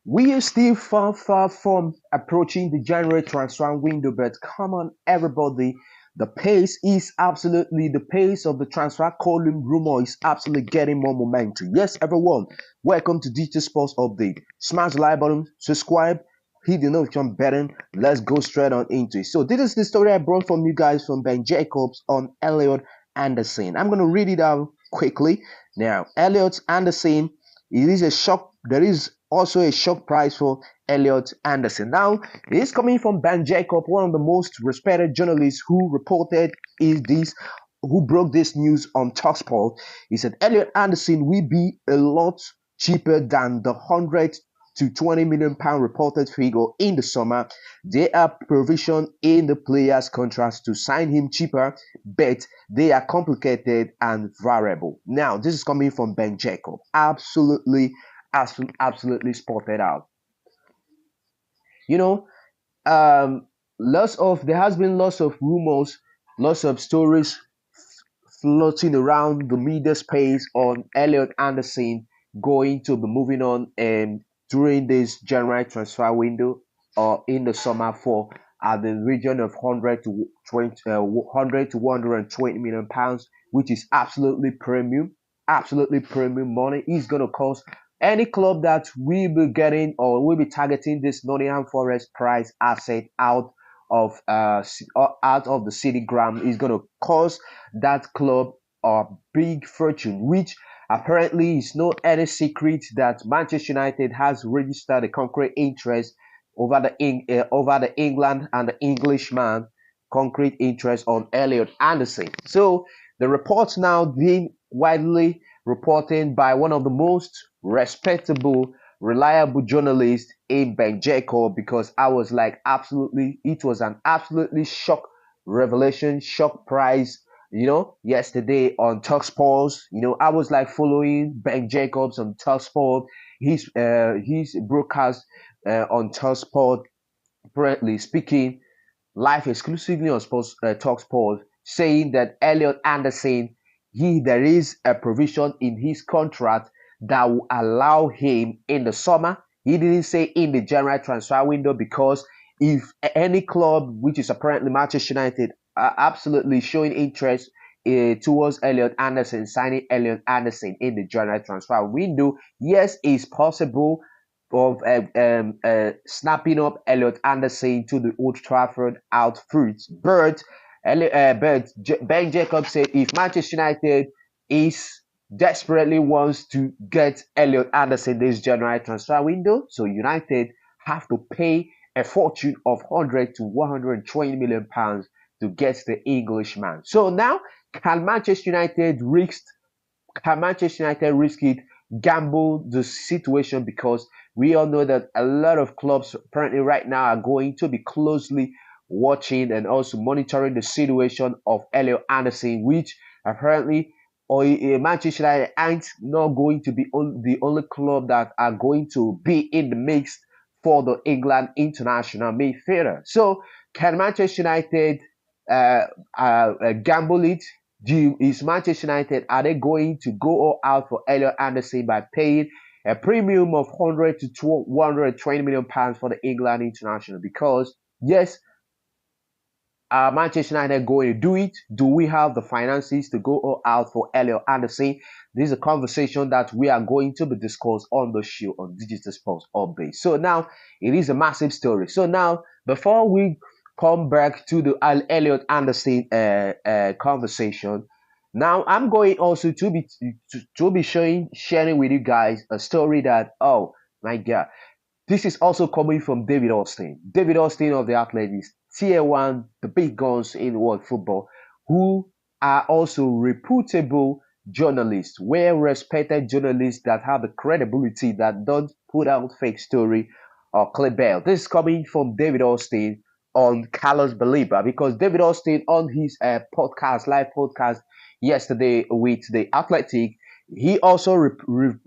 We are still far from approaching the January transfer window, but come on, everybody. The pace of the transfer column rumor is absolutely getting more momentum. Yes, everyone, welcome to Digital Sports Update. Smash the like button, subscribe, hit the notification button. Let's go straight on into it. So, this is the story I brought from you guys from Ben Jacobs on Elliot Anderson. I'm going to read it out quickly. Now, Elliot Anderson, it is a shock. There is also a shock price for Elliott Anderson. Now, it is coming from Ben Jacob, one of the most respected journalists who reported is this, who broke this news on Talksport. He said Elliott Anderson will be a lot cheaper than the 100 to 20 million pound reported figure in the summer. There are provisions in the player's contracts to sign him cheaper, but they are complicated and variable. Now, this is coming from Ben Jacob. Absolutely spotted out. You know, lots of there has been lots of rumors, lots of stories floating around the media space on Elliot Anderson going to be moving on during this January transfer window or in the summer for at the region of 100 to 120 million pounds, which is absolutely premium money. Is going to cost any club that will be getting or will be targeting this Nottingham Forest price asset out of the city ground is going to cost that club a big fortune, which apparently is no any secret that Manchester United has registered a concrete interest over the England and the Englishman concrete interest on Elliot Anderson. So the reports now being widely reported by one of the most respectable, reliable journalists in Ben Jacob, because I was like, absolutely, it was an absolutely shock revelation, shock prize. Yesterday on Talksport, I was like following Ben Jacobs on Talksport, his broadcast on Talksport, apparently speaking live exclusively on Sports Talksport, saying that Elliot Anderson, there is a provision in his contract that will allow him in the summer. He didn't say in the January transfer window, because if any club, which is apparently Manchester United, are absolutely showing interest towards Elliot Anderson, signing Elliot Anderson in the January transfer window, yes, it's possible of snapping up Elliot Anderson to the Old Trafford outfit. Ben Jacobs said if Manchester United is desperately wants to get Elliot Anderson this January transfer window, so United have to pay a fortune of 100 to 120 million pounds to get the Englishman. So now, can Manchester United risk it, gamble the situation? Because we all know that a lot of clubs apparently right now are going to be closely watching and also monitoring the situation of Elliot Anderson, which apparently Manchester United ain't not going to be the only club that are going to be in the mix for the England international midfielder. So can Manchester United uh, gamble it? Is Manchester United, are they going to go all out for Elliot Anderson by paying a premium of 100 to 120 million pounds for the England international? Because yes, are Manchester United going to do it? Do we have the finances to go all out for Elliot Anderson? This is a conversation that we are going to be discussed on the show on Digital Sports Update. So now it is a massive story. So now, before we come back to the Elliot Anderson conversation, now I'm going also to be sharing with you guys a story that, oh my god, this is also coming from David Austin. David Austin of the Athletics, tier one, the big guns in world football, who are also reputable journalists, well-respected journalists that have the credibility, that don't put out fake story or clickbait. This is coming from David Austin on Carlos Baliba, because David Austin on his live podcast yesterday with the Athletic, he also revealed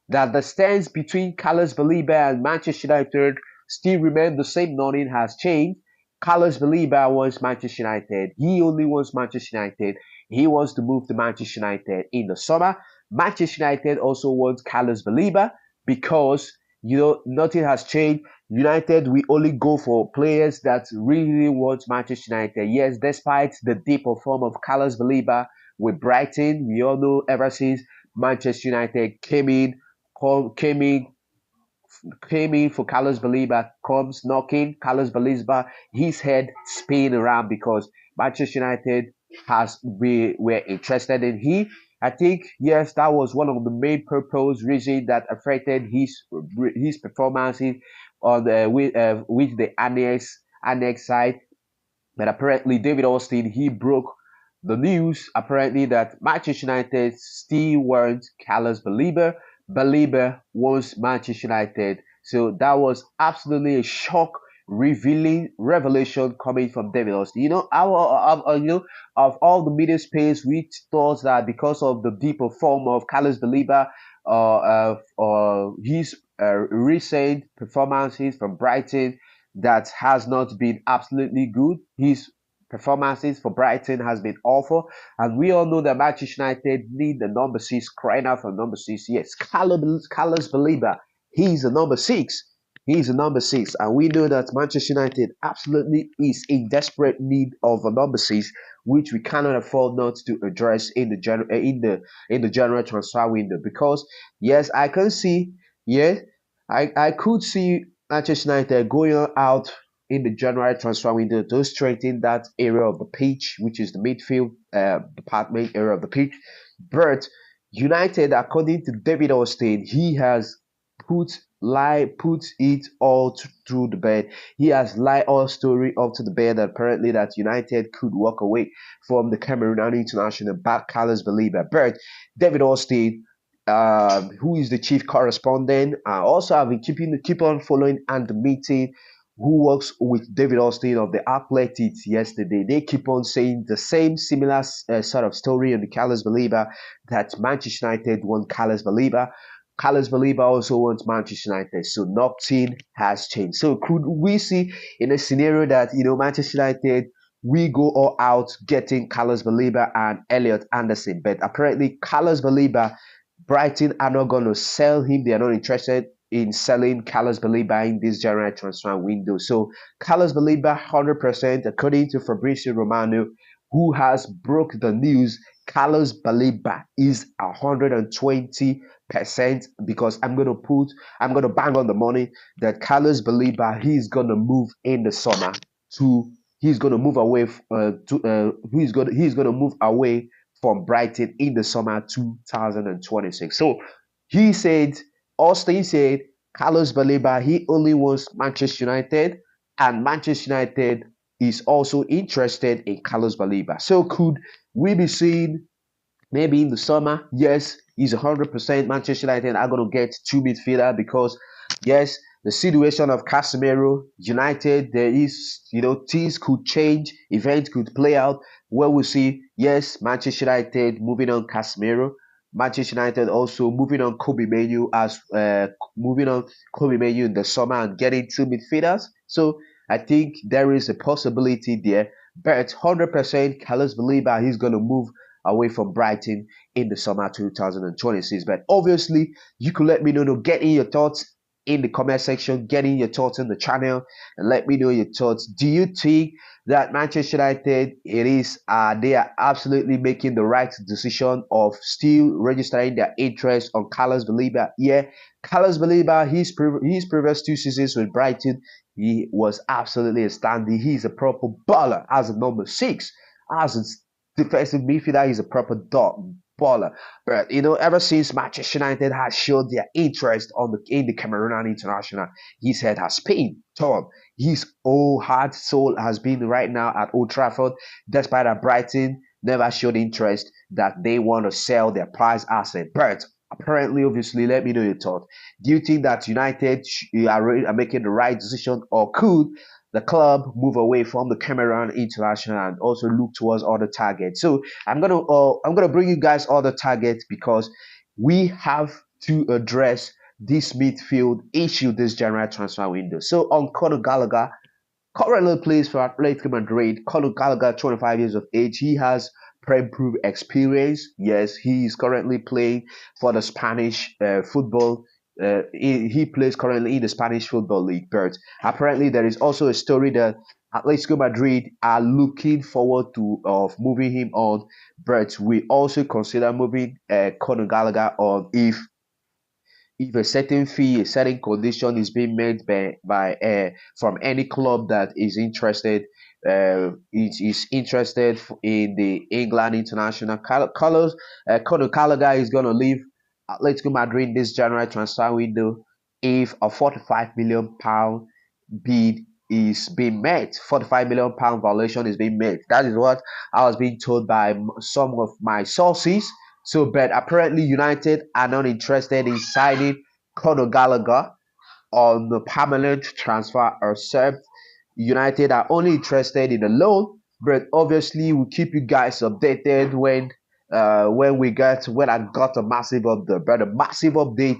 that the stance between Carlos Baliba and Manchester United still remain the same. Nothing has changed. Carlos Baliba wants Manchester United. He only wants Manchester United. He wants to move to Manchester United in the summer. Manchester United also wants Carlos Baliba. because nothing has changed. United, we only go for players that really want Manchester United. Yes, despite the deeper form of Carlos Baleba with Brighton, we all know ever since Manchester United came in came in for Carlos Baleba, comes knocking Carlos Baleba, his head spinning around because Manchester United we were interested in him. I think yes, that was one of the main purpose reason that affected his performances on the with the annex side. But apparently, David Austin he broke the news apparently that Manchester United still weren't Carlos Baleba. Baleba was Manchester United. So that was absolutely a shock, revealing revelation coming from David Austin. Of all the media space, which thought that because of the deeper form of Carlos Baleba, his recent performances from Brighton that has not been absolutely good. His performances for Brighton has been awful, and we all know that Manchester United need the number six, crying out for number six. Yes, Carlos Baleba, he's the number six. He's the number six, and we know that Manchester United absolutely is in desperate need of a number six, which we cannot afford not to address in the general transfer window. Because yes, I can see, yes, I could see Manchester United going out in the January transfer window to strengthen that area of the pitch, which is the midfield department area of the pitch. But United, according to David Austin, he has put it all through the bed. He has lied all story up to the bed that apparently that United could walk away from the Cameroonian international back Carlos Baleba. But David Austin, who is the chief correspondent. Also, I've been keep on following and the meeting who works with David Austin of the Athletic yesterday. They keep on saying the same similar sort of story on the Carlos Baleba that Manchester United want Carlos Baleba. Carlos Baleba also wants Manchester United, so nothing has changed. So could we see in a scenario that Manchester United we go all out getting Carlos Baleba and Elliott Anderson, but apparently Carlos Baleba Brighton are not going to sell him. They are not interested in selling Carlos Baleba in this January transfer window. So Carlos Baleba, 100%, according to Fabrizio Romano, who has broke the news, Carlos Baleba is 120% because I'm gonna bang on the money that Carlos Baleba he's gonna move in the summer to he's gonna move away he's gonna move away from Brighton in the summer 2026. So he said, Austin said, Carlos Baleba, he only wants Manchester United, and Manchester United is also interested in Carlos Baleba. So could we be seeing maybe in the summer, yes, he's 100% Manchester United are going to get two midfielder because, yes, the situation of Casemiro, United, there is, things could change, events could play out where we see, yes, Manchester United moving on Casemiro, Manchester United also moving on Kobe Menu moving on Kobe Menu in the summer and getting two midfielders. So I think there is a possibility there. But 100% Carlos Baleba, he's going to move away from Brighton in the summer 2026. But obviously, you could let me know, get in your thoughts in the comment section, get in your thoughts in the channel, and let me know your thoughts. Do you think that Manchester United, they are absolutely making the right decision of still registering their interest on Carlos Baleba? Yeah, Carlos Baleba, his previous two seasons with Brighton, he was absolutely outstanding. He's a proper baller as a number six, as a defensive midfielder. He's a proper dog baller. But ever since Manchester United has showed their interest in the Cameroonian international, his head has been torn. His whole heart, soul has been right now at Old Trafford, despite that Brighton never showed interest that they want to sell their prize asset. But apparently, obviously, let me know your thought. Do you think that United are making the right decision, or could the club move away from the Cameroon international and also look towards other targets? So I'm gonna bring you guys other targets because we have to address this midfield issue this January transfer window. So on Conor Gallagher, currently plays for Atletico Madrid. Conor Gallagher, 25 years of age. He has Prem Pro experience. Yes, he is currently playing for the Spanish football. He plays currently in the Spanish Football League. But apparently, there is also a story that Atletico Madrid are looking forward to of moving him on. But we also consider moving Conor Gallagher on if a certain fee, a certain condition is being met by from any club that is interested, is interested in the England international colors. Conor Gallagher is going to leave Atletico Madrid this January transfer window if a 45 million pound bid is being met. 45 million pound valuation is being met. That is what I was being told by some of my sources. So, but apparently United are not interested in signing Conor Gallagher on the permanent transfer, except United are only interested in the loan. But obviously, we'll keep you guys updated when I got a massive update. But a massive update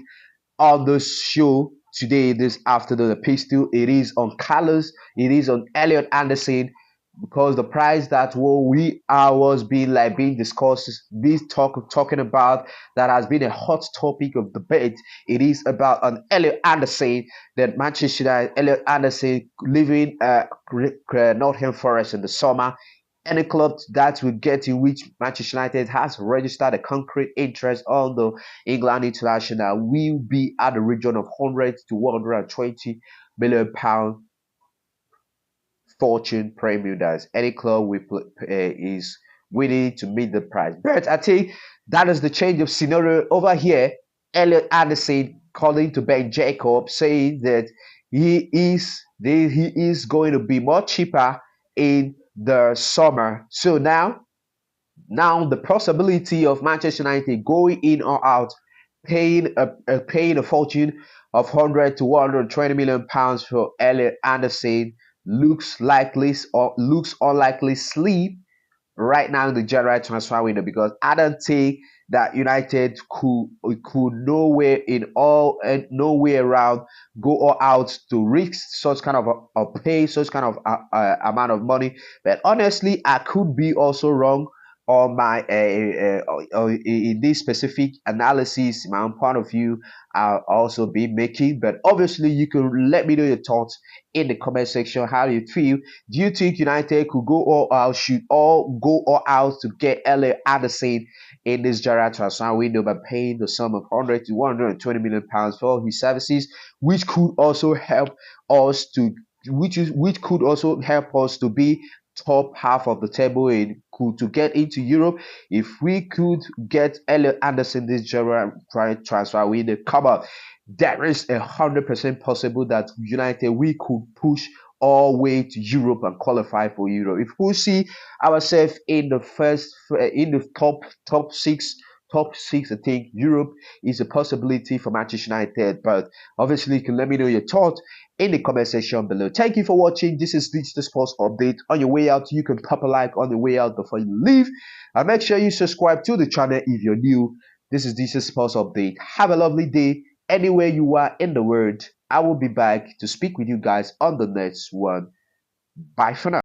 on the show today, this afternoon. The pistol, it is on Carlos, it is on Elliott Anderson, because the price that we are was being discussed, talking about, that has been a hot topic of debate. It is about an Elliot Anderson, that Manchester United, Elliot Anderson leaving Nottingham Forest in the summer. Any club that will get in which Manchester United has registered a concrete interest on the England international will be at the region of 100 to 120 million pound fortune premium that any club is willing to meet the price. But I think that is the change of scenario over here. Elliot Anderson calling to Ben Jacob, saying that he is going to be more cheaper in the summer. So now the possibility of Manchester United going in or out, paying a fortune of 100 to 120 million pounds for Elliot Anderson looks unlikely slim right now in the January transfer window, because I don't think that United could nowhere in all and nowhere around go all out to risk such kind of pay such kind of amount of money. But honestly, I could be also wrong on my in this specific analysis. My own point of view, I'll also be making. But obviously, you can let me know your thoughts in the comment section. How do you feel? Do you think United could go all out, should all go all out to get Elliot Anderson in this January transfer window by paying the sum of 100 to 120 million pounds for his services, which could also help us to which could also help us to be top half of the table and could to get into Europe? If we could get Elliot Anderson this January transfer window, come up, there is 100% possible that United we could push all way to Europe and qualify for Europe. If we see ourselves in the in the top six, I think Europe is a possibility for Manchester United. But obviously, you can let me know your thoughts in the comment section below. Thank you for watching. This is Digital Sports Update. On your way out, you can pop a like on the way out before you leave, and make sure you subscribe to the channel if you're new. This is Digital Sports Update. Have a lovely day anywhere you are in the world. I will be back to speak with you guys on the next one. Bye for now.